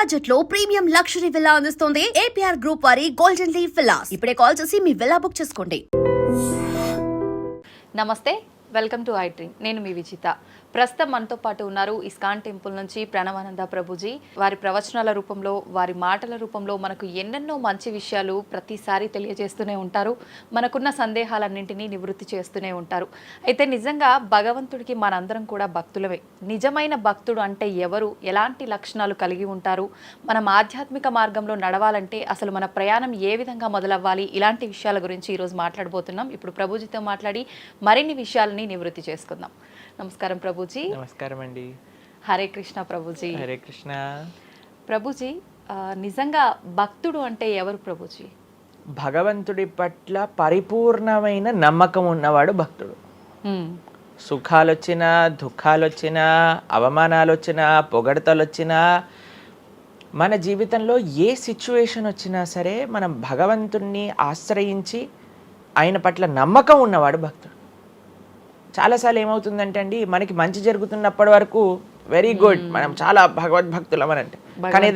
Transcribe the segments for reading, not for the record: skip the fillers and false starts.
Budget లో premium luxury villa అందిస్తోంది APR group వారి గోల్డెన్ లీవ్ విల్లాస్. ఇప్పుడే కాల్ చేసి మీ విల్లా బుక్ చేసుకోండి. నమస్తే, వెల్కమ్ టు ఐ డ్రీమ్. నేను మీ విజిత. ప్రస్తుతం మనతో పాటు ఉన్నారు ఇస్కాన్ టెంపుల్ నుంచి ప్రణవానంద ప్రభుజీ. వారి ప్రవచనాల రూపంలో, వారి మాటల రూపంలో మనకు ఎన్నెన్నో మంచి విషయాలు ప్రతిసారి తెలియజేస్తూనే ఉంటారు. మనకున్న సందేహాలన్నింటినీ నివృత్తి చేస్తూనే ఉంటారు. అయితే నిజంగా భగవంతుడికి మనందరం కూడా భక్తులమే. నిజమైన భక్తుడు అంటే ఎవరు, ఎలాంటి లక్షణాలు కలిగి ఉంటారు, మనం ఆధ్యాత్మిక మార్గంలో నడవాలంటే అసలు మన ప్రయాణం ఏ విధంగా మొదలవ్వాలి, ఇలాంటి విషయాల గురించి ఈరోజు మాట్లాడబోతున్నాం. ఇప్పుడు ప్రభుజీతో మాట్లాడి మరిన్ని విషయాలని నివృత్తి చేసుకుందాం. నమస్కారం ప్రభుజీ. నమస్కారం అండి. హరే కృష్ణ ప్రభుజీ. హరే కృష్ణ ప్రభుజీ. నిజంగా భక్తుడు అంటే ఎవరు ప్రభుజీ? భగవంతుడి పట్ల పరిపూర్ణమైన నమ్మకం ఉన్నవాడు భక్తుడు. సుఖాలు వచ్చినా, దుఃఖాలు వచ్చినా, అవమానాలు వచ్చినా, పొగడతలు వచ్చినా, మన జీవితంలో ఏ సిచ్యువేషన్ వచ్చినా సరే మనం భగవంతుణ్ణి ఆశ్రయించి ఆయన పట్ల నమ్మకం ఉన్నవాడు భక్తుడు. చాలాసార్లు ఏమవుతుందంటే అండి, మనకి మంచి జరుగుతున్నప్పటి వరకు వెరీ గుడ్, మనం చాలా భగవద్భక్తులం అని అంటే, కానీ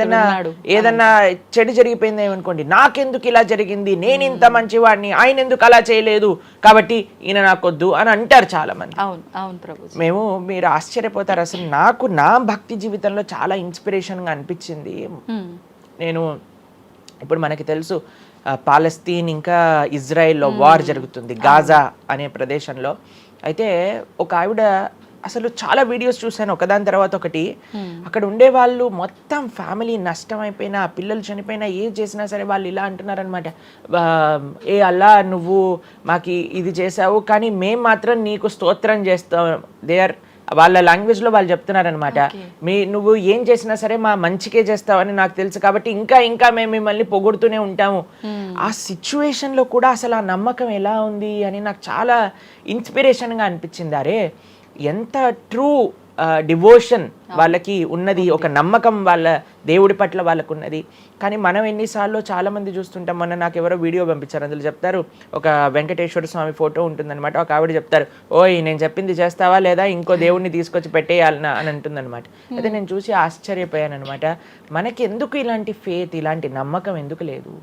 ఏదన్నా చెడు జరిగిపోయింది ఏమనుకోండి, నాకెందుకు ఇలా జరిగింది, నేను ఇంత మంచివాడిని, ఆయన ఎందుకు అలా చేయలేదు, కాబట్టి ఈయన నాకొద్దు అని అంటారు చాలా మంది. మీరు ఆశ్చర్యపోతారు. అసలు నాకు నా భక్తి జీవితంలో చాలా ఇన్స్పిరేషన్గా అనిపించింది. నేను ఇప్పుడు మనకి తెలుసు పాలస్తీన్ ఇంకా ఇజ్రాయెల్లో వార్ జరుగుతుంది, గాజా అనే ప్రదేశంలో. అయితే ఒక ఆవిడ, అసలు చాలా వీడియోస్ చూశాను ఒకదాని తర్వాత ఒకటి, అక్కడ ఉండే వాళ్ళు మొత్తం ఫ్యామిలీ నష్టం అయిపోయినా, పిల్లలు చనిపోయినా, ఏం చేసినా సరే వాళ్ళు ఇలా అంటున్నారనమాట, ఏ అల్లా నువ్వు మాకు ఇది చేసావు కానీ మేము మాత్రం నీకు స్తోత్రం చేస్తాం. వాళ్ళ లాంగ్వేజ్లో వాళ్ళు చెప్తున్నారనమాట, నువ్వు ఏం చేసినా సరే మా మంచికే చేస్తావని నాకు తెలుసు, కాబట్టి ఇంకా ఇంకా మేము మిమ్మల్ని పొగుడుతూనే ఉంటాము. ఆ సిచ్యువేషన్లో కూడా అసలు ఆ నమ్మకం ఎలా ఉంది అని నాకు చాలా ఇన్స్పిరేషన్గా అనిపించింది. అరే ఎంత ట్రూ డివోషన్ వాళ్ళకి ఉన్నది, ఒక నమ్మకం వాళ్ళ దేవుడి పట్ల వాళ్ళకు ఉన్నది. కానీ మనం ఎన్నిసార్లు చాలామంది చూస్తుంటాం. మొన్న నాకు ఎవరో వీడియో పంపించారు, అందులో చెప్తారు, ఒక వెంకటేశ్వర స్వామి ఫోటో ఉంటుందన్నమాట, ఒక ఆవిడ చెప్తారు, ఓయ్ నేను చెప్పింది చేస్తావా లేదా, ఇంకో దేవుడిని తీసుకొచ్చి పెట్టేయాలనా అని అంటుందన్నమాట. అయితే నేను చూసి ఆశ్చర్యపోయాను అనమాట. మనకి ఎందుకు ఇలాంటి ఫేత్, ఇలాంటి నమ్మకం ఎందుకు లేదు?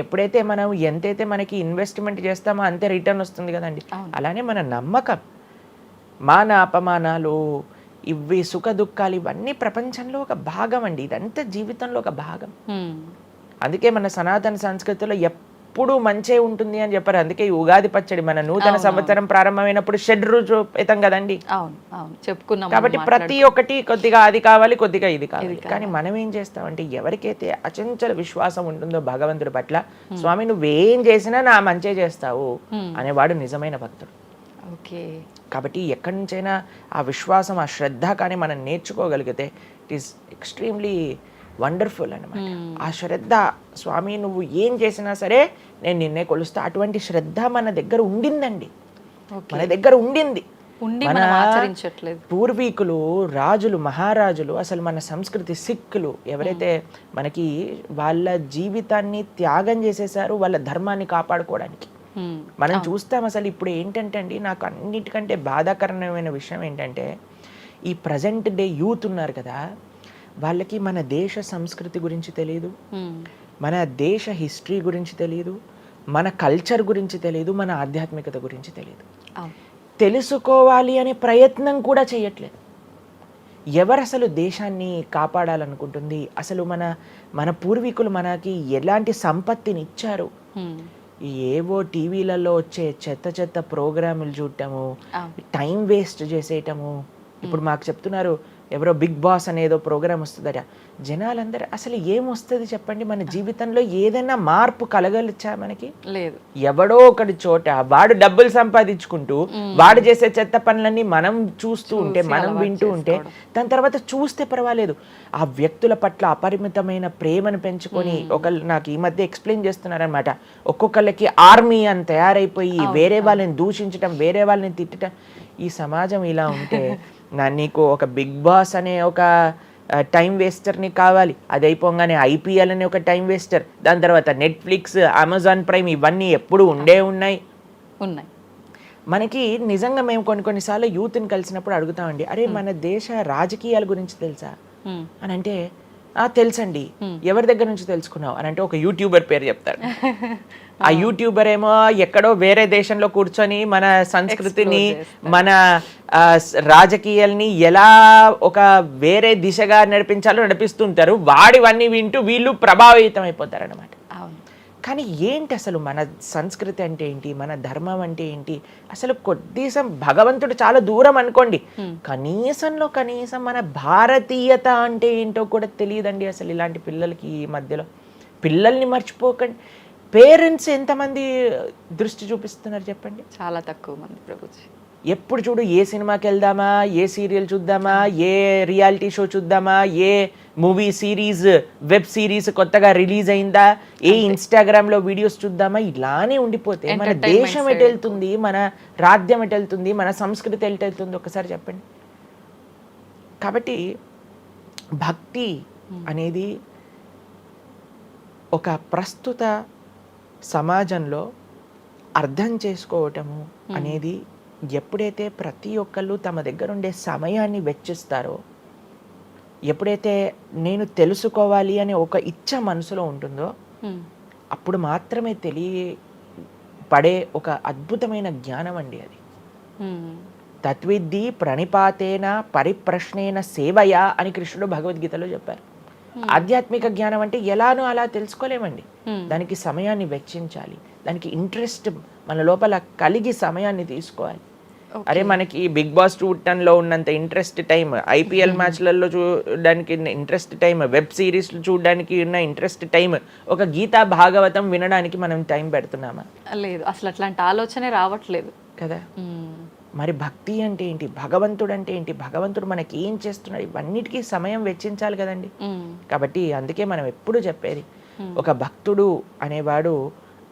ఎప్పుడైతే మనం ఎంతైతే మనకి ఇన్వెస్ట్మెంట్ చేస్తామో అంతే రిటర్న్ వస్తుంది కదండి. అలానే మన నమ్మకం, మాన అపమానాలు, ఇవి సుఖ దుఃఖాలు, ఇవన్నీ ప్రపంచంలో ఒక భాగం అండి. ఇదంతా జీవితంలో ఒక భాగం. అందుకే మన సనాతన సంస్కృతిలో ఎప్పుడు మంచే ఉంటుంది అని చెప్పారు. అందుకే ఈ ఉగాది పచ్చడి, మన నూతన సంవత్సరం ప్రారంభమైనప్పుడు షడ్రుజోపేతం కదండి, చెప్పుకున్నాం. కాబట్టి ప్రతి ఒక్కటి కొద్దిగా అది కావాలి, కొద్దిగా ఇది కావాలి. కానీ మనం ఏం చేస్తామంటే, ఎవరికైతే అచంచల విశ్వాసం ఉంటుందో భగవంతుడి పట్ల, స్వామి నువ్వేం చేసినా నా మంచే చేస్తావు అనేవాడు నిజమైన భక్తుడు. కాబట్టి ఎక్కడి నుంచైనా ఆ విశ్వాసం, ఆ శ్రద్ధ కానీ మనం నేర్చుకోగలిగితే ఇట్ ఈస్ ఎక్స్ట్రీమ్లీ వండర్ఫుల్ అనమాట. ఆ శ్రద్ధ, స్వామి నువ్వు ఏం చేసినా సరే నేను నిన్నే కొలుస్తా, అటువంటి శ్రద్ధ మన దగ్గర ఉండిందండి, మన దగ్గర ఉండింది. మన పూర్వీకులు, రాజులు, మహారాజులు, అసలు మన సంస్కృతి, సిక్కులు ఎవరైతే మనకి వాళ్ళ జీవితాన్ని త్యాగం చేసేసారు వాళ్ళ ధర్మాన్ని కాపాడుకోవడానికి. మనం చూస్తాం. అసలు ఇప్పుడు ఏంటంటే అండి, నాకు అన్నిటికంటే బాధాకరమైన విషయం ఏంటంటే, ఈ ప్రజెంట్ డే యూత్ ఉన్నారు కదా, వాళ్ళకి మన దేశ సంస్కృతి గురించి తెలియదు, మన దేశ హిస్టరీ గురించి తెలియదు, మన కల్చర్ గురించి తెలియదు, మన ఆధ్యాత్మికత గురించి తెలియదు. తెలుసుకోవాలి అనే ప్రయత్నం కూడా చేయట్లేదు. ఎవరు అసలు దేశాన్ని కాపాడాలనుకుంటుంది? అసలు మన పూర్వీకులు మనకి ఎలాంటి సంపత్తిని ఇచ్చారు? ఏవో టీవీలలో వచ్చే చెత్త ప్రోగ్రాములు చూడటము, టైం వేస్ట్ చేసేయటము. ఇప్పుడు మాకు చెప్తున్నారు, ఎవరో బిగ్ బాస్ అనేదో ప్రోగ్రామ్ వస్తుందట. జనాలందరూ అసలు ఏమొస్తుంది చెప్పండి? మన జీవితంలో ఏదైనా మార్పు కలగలిచ్చా? మనకి లేదు. ఎవడో ఒకటి చోట వాడు డబ్బులు సంపాదించుకుంటూ వాడు చేసే చెత్త పనులన్నీ మనం చూస్తూ ఉంటే, మనం వింటూ ఉంటే, దాని తర్వాత చూస్తే పర్వాలేదు, ఆ వ్యక్తుల పట్ల అపరిమితమైన ప్రేమను పెంచుకొని, ఒకళ్ళు నాకు ఈ మధ్య ఎక్స్ప్లెయిన్ చేస్తున్నారనమాట, ఒక్కొక్కళ్ళకి ఆర్మీ అని తయారైపోయి వేరే వాళ్ళని దూషించటం, వేరే వాళ్ళని తిట్టడం. ఈ సమాజం ఇలా ఉంటే నీకు ఒక బిగ్ బాస్ అనే ఒక టైం వేస్టర్ని కావాలి, అది అయిపోగానే ఐపీఎల్ అనే ఒక టైం వేస్టర్, దాని తర్వాత నెట్ఫ్లిక్స్, అమెజాన్ ప్రైమ్, ఇవన్నీ ఎప్పుడు ఉన్నాయి. మనకి నిజంగా మేము కొన్నిసార్లు యూత్ని కలిసినప్పుడు అడుగుతామండి, అరే మన దేశ రాజకీయాల గురించి తెలుసా అని అంటే, తెలుసండి. ఎవరి దగ్గర నుంచి తెలుసుకున్నావు అని అంటే ఒక యూట్యూబర్ పేరు చెప్తారు. ఆ యూట్యూబర్ ఏమో ఎక్కడో వేరే దేశంలో కూర్చొని మన సంస్కృతిని మన రాజకీయాల్ని ఎలా ఒక వేరే దిశగా నడిపించాలో నడిపిస్తుంటారు. వాడివన్నీ వింటూ వీళ్ళు ప్రభావితం అయిపోతారు అనమాట. కానీ ఏంటి అసలు మన సంస్కృతి అంటే ఏంటి, మన ధర్మం అంటే ఏంటి, అసలు కొద్దిసం భగవంతుడు చాలా దూరం అనుకోండి, కనీసంలో కనీసం మన భారతీయత అంటే ఏంటో కూడా తెలియదండి అసలు ఇలాంటి పిల్లలకి. ఈ మధ్యలో పిల్లల్ని మర్చిపోకండి. పేరెంట్స్ ఎంతమంది దృష్టి చూపిస్తున్నారు చెప్పండి? చాలా తక్కువ మంది ప్రభుజీ. ఎప్పుడు చూడు ఏ సినిమాకి వెళ్దామా, ఏ సీరియల్ చూద్దామా, ఏ రియాలిటీ షో చూద్దామా, ఏ మూవీ సిరీస్ వెబ్ సిరీస్ కొత్తగా రిలీజ్ అయిందా, ఏ ఇన్స్టాగ్రామ్లో వీడియోస్ చూద్దామా, ఇలానే ఉండిపోతే మన దేశం ఎటు వెళ్తుంది, మన రాజ్యం ఎటు వెళ్తుంది, మన సంస్కృతి ఎటు వెళ్తుంది ఒకసారి చెప్పండి. కాబట్టి భక్తి అనేది ఒక ప్రస్తుత సమాజంలో అర్థం చేసుకోవటము అనేది ఎప్పుడైతే ప్రతి ఒక్కళ్ళు తమ దగ్గర ఉండే సమయాన్ని వెచ్చిస్తారో, ఎప్పుడైతే నేను తెలుసుకోవాలి అనే ఒక ఇచ్చ మనసులో ఉంటుందో, అప్పుడు మాత్రమే తెలియపడే ఒక అద్భుతమైన జ్ఞానం అండి అది. తత్విద్ధి ప్రణిపాతేన పరిప్రశ్నేన సేవయా అని కృష్ణుడు భగవద్గీతలో చెప్పారు. ఆధ్యాత్మిక జ్ఞానం అంటే ఎలానో అలా తెలుసుకోలేమండి. దానికి సమయాన్ని వెచ్చించాలి, దానికి ఇంట్రెస్ట్ మన లోపల కలిగి సమయాన్ని తీసుకోవాలి. అరే మనకి బిగ్ బాస్ 210లో ఉన్నంత ఇంట్రెస్ట్ టైం, ఐపీఎల్ మ్యాచ్లలో చూడడానికి ఇంట్రెస్ట్ టైం, వెబ్ సిరీస్లు చూడడానికి ఉన్న ఇంట్రెస్ట్ టైం, ఒక గీతా భాగవతం వినడానికి మనం టైం పెడుతున్నామా? లేదు, అసలు అట్లాంటి ఆలోచనే రావట్లేదు కదా. మరి భక్తి అంటే ఏంటి, భగవంతుడు అంటే ఏంటి, భగవంతుడు మనకి ఏం చేస్తున్నాడు, ఇవన్నిటికీ సమయం వెచ్చించాలి కదండి. కాబట్టి అందుకే మనం ఎప్పుడు చెప్పేది, ఒక భక్తుడు అనేవాడు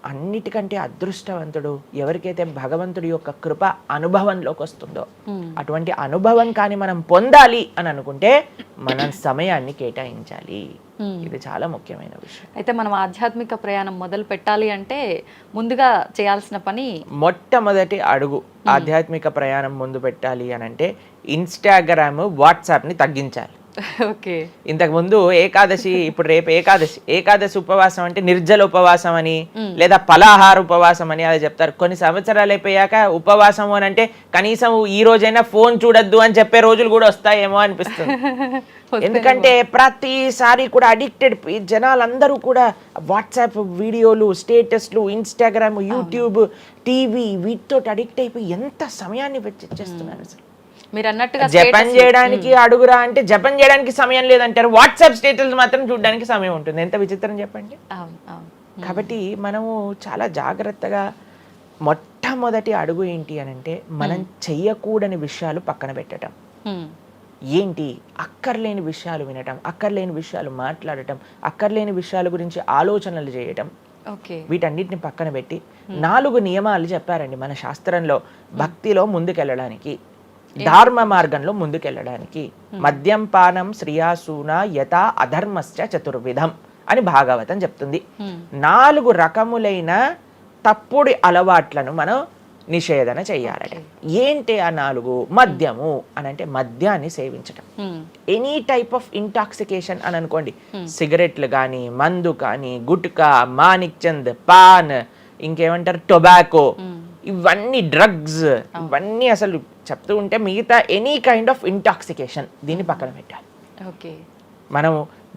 అన్నిటికంటే అదృష్టవంతుడు ఎవరికైతే భగవంతుడి యొక్క కృప అనుభవంలోకి వస్తుందో. అటువంటి అనుభవం కానీ మనం పొందాలి అని అనుకుంటే మనం సమయాన్ని కేటాయించాలి. ఇది చాలా ముఖ్యమైన విషయం. అయితే మనం ఆధ్యాత్మిక ప్రయాణం మొదలు పెట్టాలి అంటే ముందుగా చేయాల్సిన పని, మొట్టమొదటి అడుగు ఆధ్యాత్మిక ప్రయాణం ముందు పెట్టాలి అని అంటే ఇన్స్టాగ్రామ్, వాట్సాప్ని తగ్గించాలి. ఓకే. ఇంతకు ముందు ఏకాదశి, ఇప్పుడు రేపు ఏకాదశి ఉపవాసం అంటే నిర్జల ఉపవాసం అని లేదా పలాహార ఉపవాసం అని అది చెప్తారు. కొన్ని సంవత్సరాలు అయిపోయాక ఉపవాసం అని అంటే కనీసం ఈ రోజైనా ఫోన్ చూడొద్దు అని చెప్పే రోజులు కూడా వస్తాయేమో అనిపిస్తుంది. ఎందుకంటే ప్రతిసారి కూడా అడిక్టెడ్ జనాలందరూ కూడా వాట్సాప్ వీడియోలు, స్టేటస్లు, ఇన్స్టాగ్రామ్, యూట్యూబ్, టీవీ వీటితో అడిక్ట్ అయిపోయి ఎంత సమయాన్ని వెచ్చిస్తున్నారు. అసలు మీరు అన్నట్టుగా జపం చేయడానికి అడుగురా అంటే జపం చేయడానికి సమయం లేదంటారు, వాట్సాప్ స్టేటస్ మాత్రం చూడడానికి సమయం ఉంటుంది. ఎంత విచిత్రం చెప్పండి. కాబట్టి మనము చాలా జాగ్రత్తగా మొట్టమొదటి అడుగు ఏంటి అని అంటే మనం చెయ్యకూడని విషయాలు పక్కన పెట్టడం. ఏంటి? అక్కర్లేని విషయాలు వినటం, అక్కర్లేని విషయాలు మాట్లాడటం, అక్కర్లేని విషయాల గురించి ఆలోచనలు చేయటం. వీటన్నిటిని పక్కన పెట్టి 4 నియమాలు చెప్పారండి మన శాస్త్రంలో భక్తిలో ముందుకెళ్ళడానికి, ధర్మ మార్గంలో ముందుకెళ్ళడానికి. మద్యం పానం శ్రియాసూన యథా అధర్మశ్చ చతుర్విధం అని భాగవతం చెప్తుంది. 4 రకములైన తప్పుడు అలవాట్లను మనం నిషేధన చెయ్యాలట. ఏంటి ఆ 4? మద్యము అని అంటే మద్యాన్ని సేవించటం, ఎనీ టైప్ ఆఫ్ ఇంటాక్సికేషన్ అని అనుకోండి, సిగరెట్లు కానీ, మందు కానీ, గుట్కా, మానిక్ చంద్, పాన్, ఇంకేమంటారు టొబాకో, ఇవన్నీ డ్రగ్స్, ఇవన్నీ అసలు చెప్తూ ఉంటే మిగతా ఎనీ కైండ్ ఆఫ్ ఇంటాక్సికేషన్ దీన్ని పక్కన పెట్టాలి. ఓకే. మనం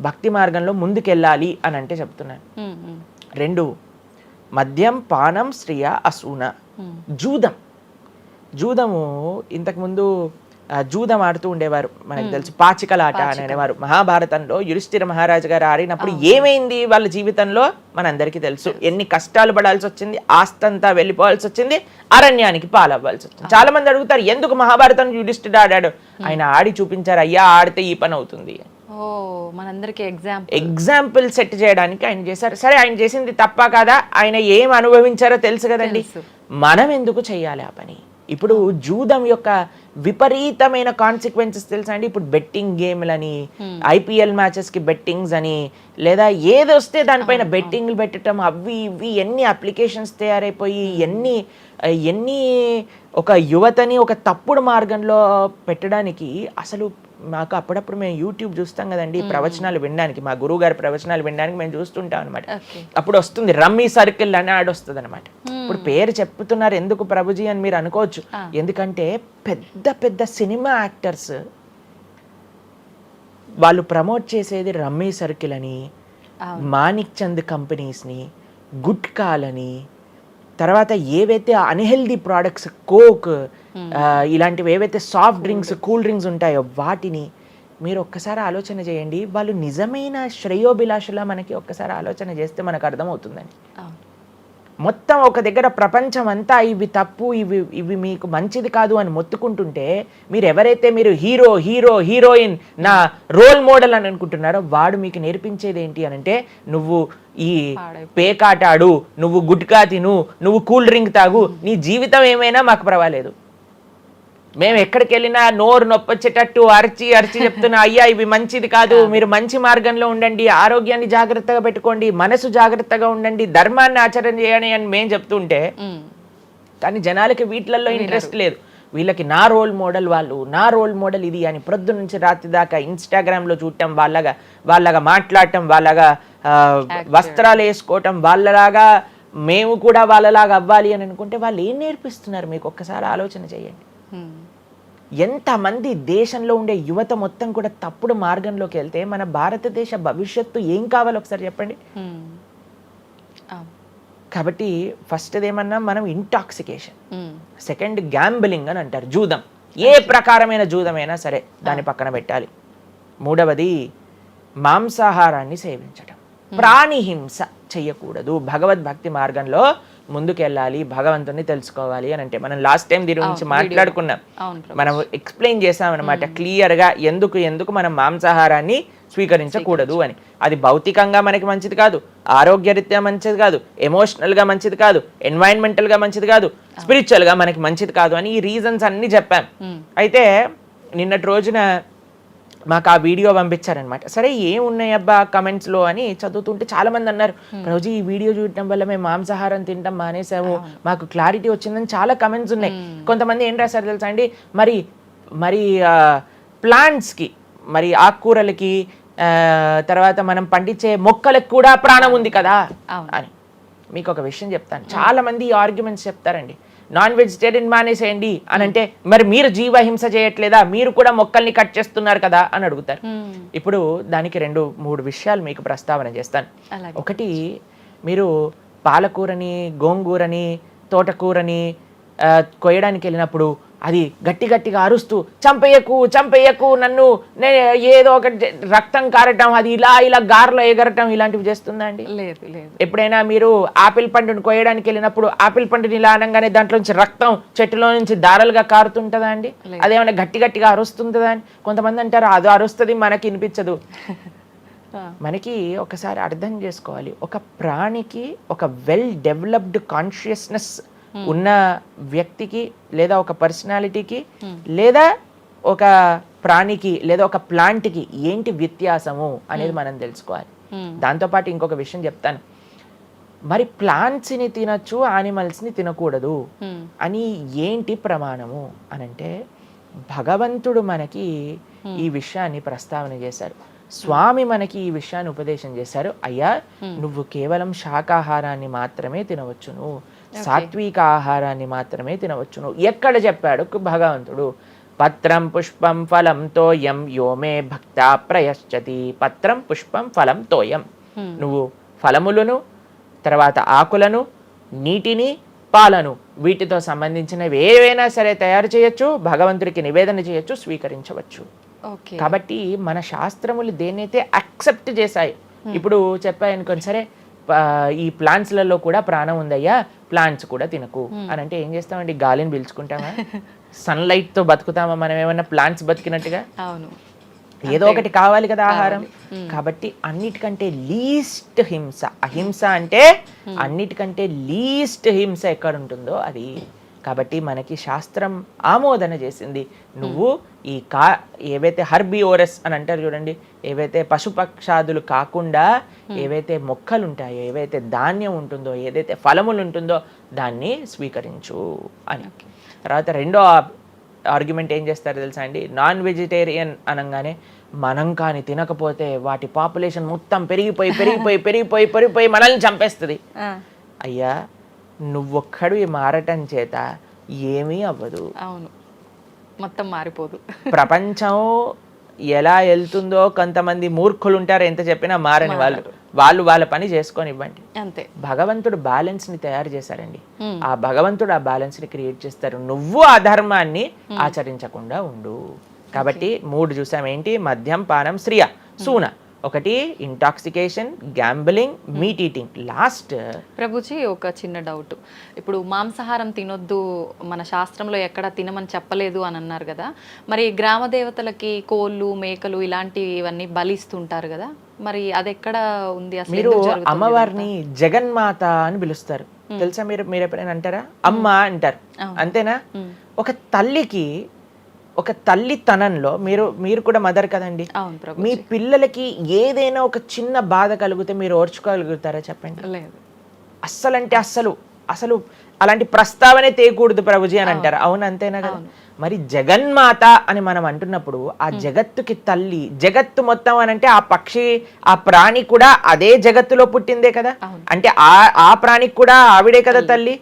భక్తి మార్గంలో ముందుకెళ్ళాలి అని అంటే చెప్తున్నాను. 2 మద్యం పానం శ్రియ అసూన. జూదము ఇంతకుముందు జూదం ఆడుతూ ఉండేవారు, మనకు తెలుసు పాచికలాట అని అనేవారు. మహాభారతంలో యుధిష్ఠిర మహారాజు గారు ఆడినప్పుడు ఏమైంది వాళ్ళ జీవితంలో మనందరికీ తెలుసు. ఎన్ని కష్టాలు పడాల్సి వచ్చింది, ఆస్తంతా వెళ్ళిపోవాల్సి వచ్చింది, అరణ్యానికి పాలవ్వాల్సి వచ్చింది. చాలా మంది అడుగుతారు ఎందుకు మహాభారతం యుధిష్ఠిరుడు ఆడాడు. ఆయన ఆడి చూపించారు, అయ్యా ఆడితే ఈ పని అవుతుంది. ఎగ్జాంపుల్ సెట్ చేయడానికి ఆయన చేశారు. సరే ఆయన చేసింది తప్ప కాదా, ఆయన ఏం అనుభవించారో తెలుసు కదండి. మనం ఎందుకు చెయ్యాలి ఆ పని? ఇప్పుడు జూదం యొక్క విపరీతమైన కాన్సిక్వెన్సెస్ తెలుసా అండి. ఇప్పుడు బెట్టింగ్ గేమ్లని, ఐపీఎల్ మ్యాచెస్ కి బెట్టింగ్స్ అని, లేదా ఏదొస్తే దానిపైన బెట్టింగ్లు పెట్టడం, అవి ఇవి ఎన్ని అప్లికేషన్స్ తయారైపోయి ఎన్ని ఒక యువతని ఒక తప్పుడు మార్గంలో పెట్టడానికి అసలు మాకు అప్పుడప్పుడు మేము యూట్యూబ్ చూస్తాం కదండి ప్రవచనాలు వినడానికి, మా గురువు గారి ప్రవచనాలు వినడానికి మేము చూస్తుంటాం అనమాట. అప్పుడు వస్తుంది రమ్మీ సర్కిల్ అని యాడ్ వస్తుంది అనమాట. ఇప్పుడు పేరు చెప్తున్నారు ఎందుకు ప్రభుజీ అని మీరు అనుకోవచ్చు. ఎందుకంటే పెద్ద పెద్ద సినిమా యాక్టర్స్ వాళ్ళు ప్రమోట్ చేసేది రమ్మీ సర్కిల్ అని, మాణిక్ చంద్ కంపెనీస్ని, గుట్కాలని, తర్వాత ఏవైతే అన్హెల్దీ ప్రోడక్ట్స్ కోక్ ఇలాంటివి ఏవైతే సాఫ్ట్ డ్రింక్స్ కూల్ డ్రింక్స్ ఉంటాయో వాటిని మీరు ఒక్కసారి ఆలోచన చేయండి. వాళ్ళు నిజమైన శ్రేయోభిలాషులా మనకి ఒక్కసారి ఆలోచన చేస్తే మనకు అర్థమవుతుందని. మొత్తం ఒక దగ్గర ప్రపంచం అంతా ఇవి తప్పు, ఇవి మీకు మంచిది కాదు అని మొత్తుకుంటుంటే మీరు ఎవరైతే మీరు హీరోయిన్ నా రోల్ మోడల్ అని అనుకుంటున్నారో వాడు మీకు నేర్పించేది ఏంటి అని అంటే, నువ్వు ఈ పేకాట ఆడు, నువ్వు గుట్కా తిను, నువ్వు కూల్ డ్రింక్ తాగు, నీ జీవితం ఏమైనా మాకు పర్వాలేదు. మేము ఎక్కడికి వెళ్ళినా నోరు నొప్పొచ్చేటట్టు అరిచి చెప్తున్నా, అయ్యా ఇవి మంచిది కాదు, మీరు మంచి మార్గంలో ఉండండి, ఆరోగ్యాన్ని జాగ్రత్తగా పెట్టుకోండి, మనసు జాగ్రత్తగా ఉండండి, ధర్మాన్ని ఆచరణ చేయండి అని మేము చెప్తుంటే, కానీ జనాలకి వీటిలలో ఇంట్రెస్ట్ లేదు. వీళ్ళకి నా రోల్ మోడల్ వాళ్ళు, నా రోల్ మోడల్ ఇది అని ప్రొద్దు నుంచి రాత్రి దాకా ఇన్స్టాగ్రామ్లో చూడటం, వాళ్ళగా మాట్లాడటం, వాళ్ళగా వస్త్రాలు వేసుకోవటం, వాళ్ళలాగా మేము కూడా వాళ్ళలాగా అవ్వాలి అని అనుకుంటే వాళ్ళు ఏం నేర్పిస్తున్నారు మీకు ఒక్కసారి ఆలోచన చేయండి. ఎంతమంది దేశంలో ఉండే యువత మొత్తం కూడా తప్పుడు మార్గంలోకి వెళ్తే మన భారతదేశ భవిష్యత్తు ఏం కావాలో ఒకసారి చెప్పండి. కాబట్టి ఫస్ట్ ఏమన్నా మనం ఇంటాక్సికేషన్, సెకండ్ గ్యాంబ్లింగ్ అని అంటారు, జూదం, ఏ ప్రకారమైన జూదమైనా సరే దాన్ని పక్కన పెట్టాలి. మూడవది మాంసాహారాన్ని సేవించడం, ప్రాణిహింస చెయ్యకూడదు, భగవద్భక్తి మార్గంలో ముందుకెళ్ళాలి, భగవంతుని తెలుసుకోవాలి అని అంటే మనం లాస్ట్ టైం దీని గురించి మాట్లాడుకున్నాం, మనం ఎక్స్ప్లెయిన్ చేసామన్నమాట క్లియర్గా ఎందుకు మనం మాంసాహారాన్ని స్వీకరించకూడదు అని. అది భౌతికంగా మనకి మంచిది కాదు, ఆరోగ్యరీత్యా మంచిది కాదు, ఎమోషనల్గా మంచిది కాదు, ఎన్వైరన్మెంటల్గా మంచిది కాదు, స్పిరిచువల్గా మనకి మంచిది కాదు అని ఈ రీజన్స్ అన్ని చెప్పాం. అయితే నిన్నటి రోజున మాకు ఆ వీడియో పంపించారనమాట. సరే ఏమున్నాయి అబ్బా కమెంట్స్లో అని చదువుతుంటే చాలా మంది అన్నారు, రోజు ఈ వీడియో చూడటం వల్ల మేము మాంసాహారం తింటాం మానేసాము, మాకు క్లారిటీ వచ్చిందని చాలా కమెంట్స్ ఉన్నాయి. కొంతమంది ఏం రాశారు తెలుసా అండి, మరి ప్లాంట్స్కి, మరి ఆకుకూరలకి, తర్వాత మనం పండించే మొక్కలకు కూడా ప్రాణం ఉంది కదా అని. మీకు ఒక విషయం చెప్తాను, చాలా మంది ఈ ఆర్గ్యుమెంట్స్ చెప్తారండి, నాన్ వెజిటేరియన్ మానేసేయండి అని అంటే, మరి మీరు జీవహింస చేయట్లేదా, మీరు కూడా మొక్కల్ని కట్ చేస్తున్నారు కదా అని అడుగుతారు. ఇప్పుడు దానికి 2-3 విషయాలు మీకు ప్రస్తావన చేస్తాను. ఒకటి, మీరు పాలకూరని, గోంగూరని, తోటకూరని కొయ్యడానికి వెళ్ళినప్పుడు అది గట్టిగా అరుస్తూ చంపేయకు నన్ను, ఏదో ఒక రక్తం కారటం, అది ఇలా గార్లో ఎగరటం ఇలాంటివి చేస్తుందా అండి? లేదు. ఎప్పుడైనా మీరు ఆపిల్ పండుని కొయ్యడానికి వెళ్ళినప్పుడు ఆపిల్ పండుని ఇలా అనగానే దాంట్లోంచి రక్తం చెట్టులో నుంచి దారాలుగా కారుతుంటుందా అండి? అదేమైనా గట్టిగా అరుస్తుందా అని కొంతమంది అంటారు, అది అరుస్తుంది మనకి వినిపించదు. మనకి ఒకసారి అర్థం చేసుకోవాలి, ఒక ప్రాణికి ఒక వెల్ డెవలప్డ్ కాన్షియస్నెస్ ఉన్న వ్యక్తికి, లేదా ఒక పర్సనాలిటీకి, లేదా ఒక ప్రాణికి, లేదా ఒక ప్లాంట్కి ఏంటి వ్యత్యాసము అనేది మనం తెలుసుకోవాలి. దాంతోపాటు ఇంకొక విషయం చెప్తాను, మరి ప్లాంట్స్ని తినచ్చు, యానిమల్స్ని తినకూడదు అని ఏంటి ప్రమాణము అనంటే, భగవంతుడు మనకి ఈ విషయాన్ని ప్రస్తావన చేశారు, స్వామి మనకి ఈ విషయాన్ని ఉపదేశం చేశారు. అయ్యా, నువ్వు కేవలం శాకాహారాన్ని మాత్రమే తినవచ్చును, సాత్విక ఆహారాన్ని మాత్రమే తినవచ్చును. ఎక్కడ చెప్పాడు భగవంతుడు? పత్రం పుష్పం ఫలం తోయం యోమే భక్త ప్రయశ్చతి. పత్రం పుష్పం ఫలం తోయం, నువ్వు ఫలములను, తర్వాత ఆకులను, నీటిని, పాలను, వీటితో సంబంధించినవి ఏవైనా సరే తయారు చేయొచ్చు, భగవంతుడికి నివేదన చేయొచ్చు, స్వీకరించవచ్చు. కాబట్టి మన శాస్త్రములు దేన్నైతే యాక్సెప్ట్ చేశాయి, ఇప్పుడు చెప్పాయనుకోండి, సరే ఈ ప్లాంట్స్లలో కూడా ప్రాణం ఉందయ్యా, ప్లాంట్స్ కూడా తినకు అని అంటే ఏం చేస్తామండి? గాలిని పీల్చుకుంటామా? సన్లైట్ తో బతుకుతామా మనం ఏమన్నా ప్లాంట్స్ బతికినట్టుగా? ఏదో ఒకటి కావాలి కదా ఆహారం. కాబట్టి అన్నిటికంటే లీస్ట్ హింస, అహింస అంటే అన్నిటికంటే లీస్ట్ హింస ఎక్కడ ఉంటుందో అది. కాబట్టి మనకి శాస్త్రం ఆమోదన చేసింది, నువ్వు ఈ ఏవైతే హర్బివోరస్ అని అంటారు చూడండి, ఏవైతే పశుపక్షాదులు కాకుండా ఏవైతే మొక్కలు ఉంటాయో, ఏవైతే ధాన్యం ఉంటుందో, ఏదైతే ఫలములు ఉంటుందో దాన్ని స్వీకరించు అని. తర్వాత రెండో ఆర్గ్యుమెంట్ ఏం చేస్తారో తెలుసా అండి, నాన్ వెజిటేరియన్ అనగానే మనం కానీ తినకపోతే వాటి పాపులేషన్ మొత్తం పెరిగిపోయి మనల్ని చంపేస్తుంది. అయ్యా నువ్వొక్కడు మారటం చేత ఏమీ అవ్వదు. అవును, మొత్తం మారిపోదు. ప్రపంచం ఎలా వెళ్తుందో కొంతమంది మూర్ఖులు ఉంటారు, ఎంత చెప్పినా మారని వాళ్ళు వాళ్ళ పని చేసుకొని ఇవ్వండి. అంతే. భగవంతుడు బ్యాలెన్స్ ని తయారు చేశారండి. ఆ భగవంతుడు ఆ బ్యాలెన్స్ ని క్రియేట్ చేస్తారు. నువ్వు ఆ ధర్మాన్ని ఆచరించకుండా ఉండు. కాబట్టి 3 చూసాం. ఏంటి? మద్యం, పానం, స్త్రియ, సూన. ఒకటి intoxication, gambling, meet eating. Last Prabhuji ఒక చిన్న డౌట్. ఇప్పుడు మాంసాహారం తినొద్దు, మన శాస్త్రంలో ఎక్కడ తినమని చెప్పలేదు అని అన్నారు కదా, మరి గ్రామ దేవతలకి కోళ్ళు, మేకలు ఇలాంటివన్నీ బలిస్తుంటారు కదా, మరి అది ఎక్కడ ఉంది అసలు? మీరు అమ్మవారిని జగన్మాత అని పిలుస్తారు తెలుసా? మీరు ఎప్పుడైనా అంటారా? అమ్మ అంటారు, అంతేనా? ఒక తల్లికి, ఒక తల్లితనంలో మీరు కూడా మదర్ కదండి, మీ పిల్లలకి ఏదైనా ఒక చిన్న బాధ కలిగితే మీరు ఓర్చుకోగలుగుతారా చెప్పండి? లేదు. అస్సలంటే అసలు అలాంటి ప్రస్తావనే తేయకూడదు ప్రభుజీ అని అంటారు. అవును, అంతేనా కదా? మరి జగన్మాత అని మనం అంటున్నప్పుడు ఆ జగత్తుకి తల్లి, జగత్తు మొత్తం అని అంటే ఆ పక్షి, ఆ ప్రాణి కూడా అదే జగత్తులో పుట్టిందే కదా. అంటే ఆ ప్రాణికి కూడా ఆవిడే కదా తల్లి.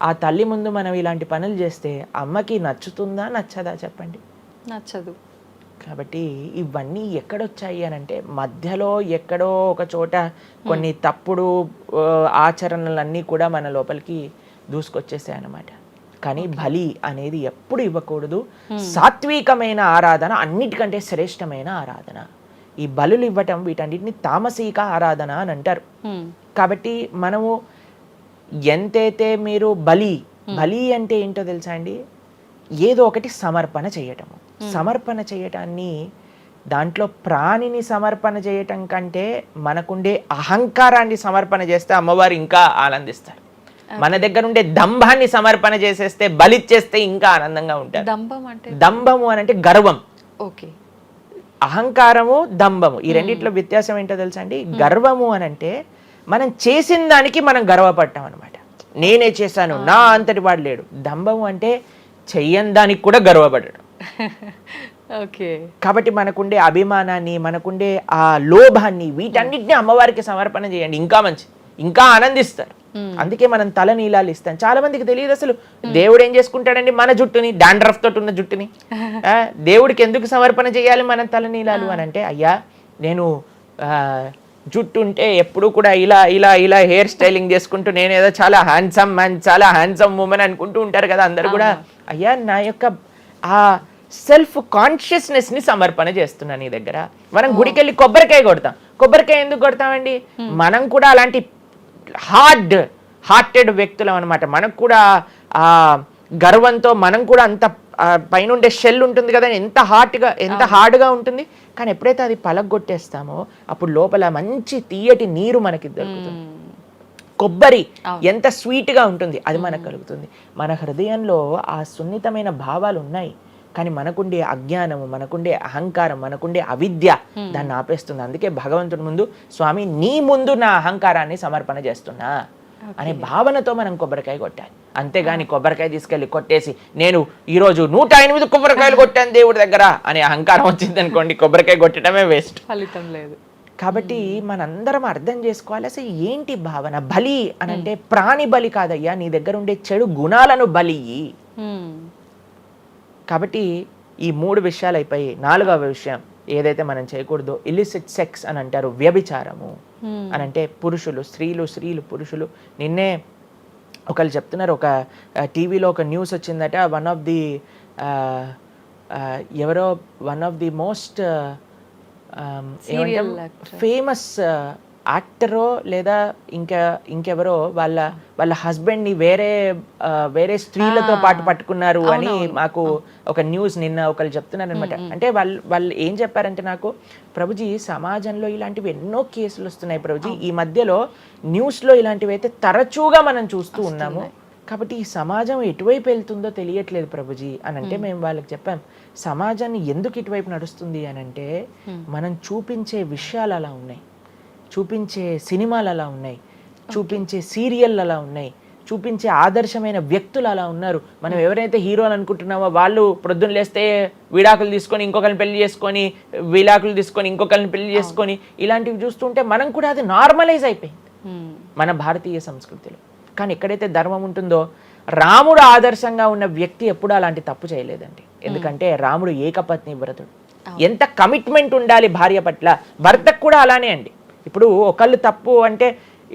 ఆ తల్లి ముందు మనం ఇలాంటి పనులు చేస్తే అమ్మకి నచ్చుతుందా, నచ్చదా చెప్పండి? నచ్చదు. కాబట్టి ఇవన్నీ ఎక్కడొచ్చాయి అని అంటే మధ్యలో ఎక్కడో ఒక చోట కొన్ని తప్పుడు ఆచరణలన్నీ కూడా మన లోపలికి దూసుకొచ్చేసాయి అన్నమాట. కానీ బలి అనేది ఎప్పుడు ఇవ్వకూడదు. సాత్వికమైన ఆరాధన అన్నిటికంటే శ్రేష్టమైన ఆరాధన. ఈ బలులు ఇవ్వటం వీటన్నిటిని తామసిక ఆరాధన అని అంటారు. కాబట్టి మనము ఎంతైతే మీరు బలి అంటే ఏంటో తెలుసా అండి? ఏదో ఒకటి సమర్పణ చేయటము. సమర్పణ చేయటాన్ని, దాంట్లో ప్రాణిని సమర్పణ చేయటం కంటే మనకుండే అహంకారాన్ని సమర్పణ చేస్తే అమ్మవారు ఇంకా ఆనందిస్తారు. మన దగ్గర ఉండే దంభాన్ని సమర్పణ చేసేస్తే, బలిచ్చేస్తే ఇంకా ఆనందంగా ఉంటారు. దంభము అని అంటే గర్వం. ఓకే. అహంకారము, దంభము, ఈ రెండిట్లో వ్యత్యాసం ఏంటో తెలుసా అండి? గర్వము అని అంటే మనం చేసిన దానికి మనం గర్వపడ్డాం అనమాట. నేనే చేశాను, నా అంతటి వాడు లేడు. దంభము అంటే చెయ్యని దానికి కూడా గర్వపడడం. ఓకే. కాబట్టి మనకుండే అభిమానాన్ని, మనకుండే ఆ లోభాన్ని, వీటన్నిటిని అమ్మవారికి సమర్పణ చేయండి, ఇంకా మంచి, ఇంకా ఆనందిస్తారు. అందుకే మనం తల నీలాలు ఇస్తాం. చాలా మందికి తెలియదు అసలు దేవుడు ఏం చేసుకుంటాడండి మన జుట్టుని, డాండ్రఫ్ తోటి ఉన్న జుట్టుని. దేవుడికి ఎందుకు సమర్పణ చేయాలి మనం తల నీలాలు అని అంటే, అయ్యా నేను జుట్టు ఉంటే ఎప్పుడు కూడా ఇలా ఇలా ఇలా హెయిర్ స్టైలింగ్ చేసుకుంటూ నేనేదో చాలా హ్యాండ్సమ్ మ్యాన్, చాలా హ్యాండ్సమ్ ఉమెన్ అనుకుంటూ ఉంటారు కదా అందరు కూడా. అయ్యా నా యొక్క ఆ సెల్ఫ్ కాన్షియస్నెస్ ని సమర్పణ చేస్తున్నా నీ దగ్గర. మనం గుడికి వెళ్ళి కొబ్బరికాయ కొడతాం. కొబ్బరికాయ ఎందుకు కొడతామండి? మనం కూడా అలాంటి హార్టెడ్ వ్యక్తులం అనమాట. మనకు కూడా ఆ గర్వంతో మనం కూడా అంత పైన ఉండే షెల్ ఉంటుంది కదా, ఎంత హార్డ్గా ఉంటుంది. కానీ ఎప్పుడైతే అది పలగొట్టేస్తామో అప్పుడు లోపల మంచి తీయటి నీరు మనకి దొరుకుతుంది. కొబ్బరి ఎంత స్వీట్గా ఉంటుంది, అది మనకు కలుగుతుంది. మన హృదయంలో ఆ సున్నితమైన భావాలు ఉన్నాయి, కానీ మనకుండే అజ్ఞానము, మనకుండే అహంకారం, మనకుండే అవిద్య దాన్ని ఆపేస్తుంది. అందుకే భగవంతుడి ముందు, స్వామి నీ ముందు నా అహంకారాన్ని సమర్పణ చేస్తున్నా అనే భావనతో మనం కొబ్బరికాయ కొట్టాలి. అంతేగాని కొబ్బరికాయ తీసుకెళ్ళి కొట్టేసి నేను ఈరోజు 108 కొబ్బరికాయలు కొట్టాను దేవుడి దగ్గర అనే అహంకారం వచ్చింది అనుకోండి, కొబ్బరికాయ కొట్టడమే వేస్ట్, ఫలితం లేదు. కాబట్టి మనందరం అర్థం చేసుకోవాలి అసలు ఏంటి భావన. బలి అని అంటే ప్రాణి బలి కాదయ్యా, నీ దగ్గర ఉండే చెడు గుణాలను బలి. కాబట్టి ఈ 3 విషయాలు అయిపోయి 4వ విషయం ఏదైతే మనం చేయకూడదో, ఇలిసిట్ సెక్స్ అని అంటారు, వ్యభిచారము అని అంటే పురుషులు స్త్రీలు పురుషులు. నిన్నే ఒకళ్ళు చెప్తున్నారు, ఒక టీవీలో ఒక న్యూస్ వచ్చిందట, one of the most famous యాక్టరో లేదా ఇంకెవరో వాళ్ళ హస్బెండ్ని వేరే స్త్రీలతో పాటు పట్టుకున్నారు అని మాకు ఒక న్యూస్ నిన్న ఒకళ్ళు చెప్తున్నారు అనమాట. అంటే వాళ్ళు ఏం చెప్పారంటే నాకు, ప్రభుజీ సమాజంలో ఇలాంటివి ఎన్నో కేసులు వస్తున్నాయి ప్రభుజీ, ఈ మధ్యలో న్యూస్లో ఇలాంటివి అయితే తరచుగా మనం చూస్తూ ఉన్నాము. కాబట్టి ఈ సమాజం ఎటువైపు వెళ్తుందో తెలియట్లేదు ప్రభుజీ అని అంటే మేము వాళ్ళకి చెప్పాం, సమాజాన్ని ఎందుకు ఇటువైపు నడుస్తుంది అని అంటే మనం చూపించే విషయాలు అలా ఉన్నాయి, చూపించే సినిమాలు అలా ఉన్నాయి, చూపించే సీరియల్ అలా ఉన్నాయి, చూపించే ఆదర్శమైన వ్యక్తులు అలా ఉన్నారు. మనం ఎవరైతే హీరోలు అనుకుంటున్నామో వాళ్ళు ప్రొద్దున లేస్తే విడాకులు తీసుకొని ఇంకొకరిని పెళ్లి చేసుకొని, విడాకులు తీసుకొని ఇంకొకరిని పెళ్లి చేసుకొని, ఇలాంటివి చూస్తుంటే మనం కూడా అది నార్మలైజ్ అయిపోయింది మన భారతీయ సంస్కృతిలో. కానీ ఎక్కడైతే ధర్మం ఉంటుందో, రాముడు ఆదర్శంగా ఉన్న వ్యక్తి ఎప్పుడూ అలాంటి తప్పు చేయలేదండి. ఎందుకంటే రాముడు ఏకపత్ని వ్రతుడు. ఎంత కమిట్మెంట్ ఉండాలి భార్య పట్ల, భర్తకు కూడా అలానే అండి. ఇప్పుడు ఒకళ్ళు తప్పు అంటే,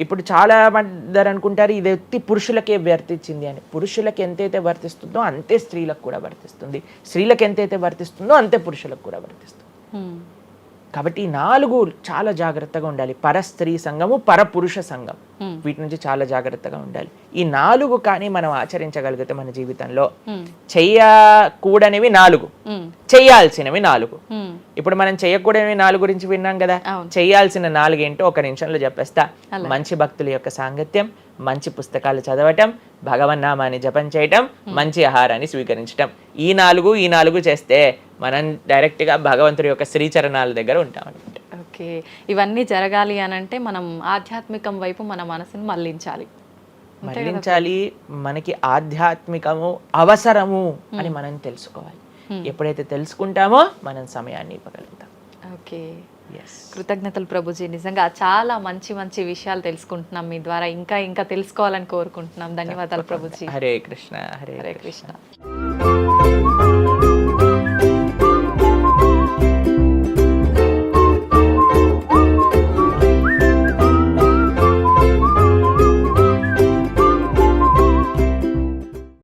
ఇప్పుడు చాలా మంది అనుకుంటారు ఇది ఎత్తి పురుషులకే వర్తించింది అని. పురుషులకు ఎంతైతే వర్తిస్తుందో అంతే స్త్రీలకు కూడా వర్తిస్తుంది, స్త్రీలకు ఎంతైతే వర్తిస్తుందో అంతే పురుషులకు కూడా వర్తిస్తుంది. కాబట్టి ఈ 4 చాలా జాగ్రత్తగా ఉండాలి. పరస్త్రీ సంఘము, పరపురుష సంఘం, వీటి నుంచి చాలా జాగ్రత్తగా ఉండాలి. ఈ 4 కానీ మనం ఆచరించగలిగితే మన జీవితంలో, చెయ్యకూడనివి 4, చెయ్యాల్సినవి 4. ఇప్పుడు మనం చెయ్యకూడనివి 4 గురించి విన్నాం కదా, చెయ్యాల్సిన 4 ఏంటో ఒక నిమిషంలో చెప్పేస్తా. మంచి భక్తుల యొక్క సాంగత్యం, మంచి పుస్తకాలు చదవటం, భగవన్నామాన్ని జపం చేయటం, మంచి ఆహారాన్ని స్వీకరించటం. ఈ 4 చేస్తే మనం డైరెక్ట్గా భగవంతుడి యొక్క శ్రీచరణాల దగ్గర ఉంటాం అనమాట. ఓకే, ఇవన్నీ జరగాలి అని అంటే మనం ఆధ్యాత్మికం వైపు మన మనసును మళ్ళించాలి. మనకి ఆధ్యాత్మికము అవసరము అని మనం తెలుసుకోవాలి. ఎప్పుడైతే తెలుసుకుంటామో మనం సమయాన్ని ఇవ్వగలుగుతాం. ఓకే, కృతజ్ఞతలు ప్రభుజీ. నిజంగా చాలా మంచి మంచి విషయాలు తెలుసుకుంటున్నాం మీ ద్వారా. ఇంకా తెలుసుకోవాలని కోరుకుంటున్నాం. ధన్యవాదాలు ప్రభుజీ. హరే కృష్ణ. హరే కృష్ణ.